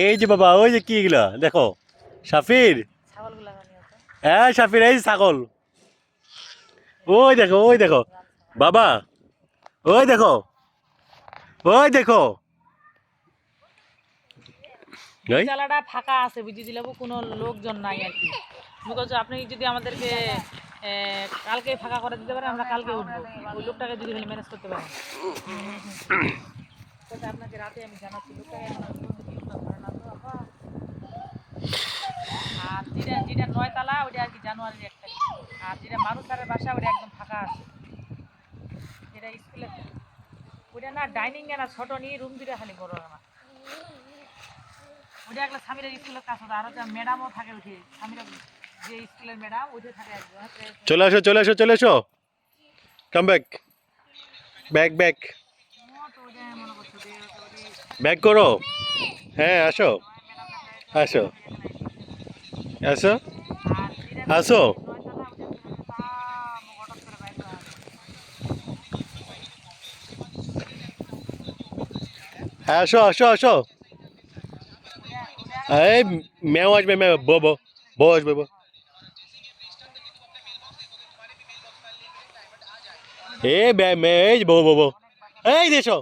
এই যে বাবা, ওই যে কি এগুলা দেখো সাফির। হ্যাঁ সাফির, এই ছাগল। ওই দেখো, ওই দেখো বাবা, ওই দেখো, ওই দেখো। জায়গাটা ফাঁকা আছে, বুঝি দিলাম কোনো লোকজন নাই আর কি। আপনি যদি আমাদেরকে কালকে ফাঁকা করে দিতে পারেন, আমরা কালকে উঠবো। ওই লোকটাকে যদি ম্যানেজ করতে পারেন, আপনাকে রাতে আমি জানাচ্ছি। লোকটাকে আর যেটা 9 তালা ওইটা আর কি জানুয়ারির 1 তারিখ। আর যেটা মানুষারের বাসা ওইটা একদম ফাঁকা আছে। যেটা স্কুলে ওইটা না ডাইনিং এ না, ছোট নিয়ে রুম দিলে খালি বড় না। ওইটা একটা স্বামীর স্কুলের কাছে, আর একটা ম্যাডামও থাকে উঠে, স্বামীর যে স্কুলের ম্যাডাম ওইটা থাকে একজন। চলে আসো, চলে আসো, চলে আসো, come back, back back, back করো। হ্যাঁ আসো, আসো, আসো, আসো, হ্যাঁ আসো, আসো, আসো। এই মেও আসবে, মেও বো বো, বো আসবে বো। এই বো বো বো, এই দেশো।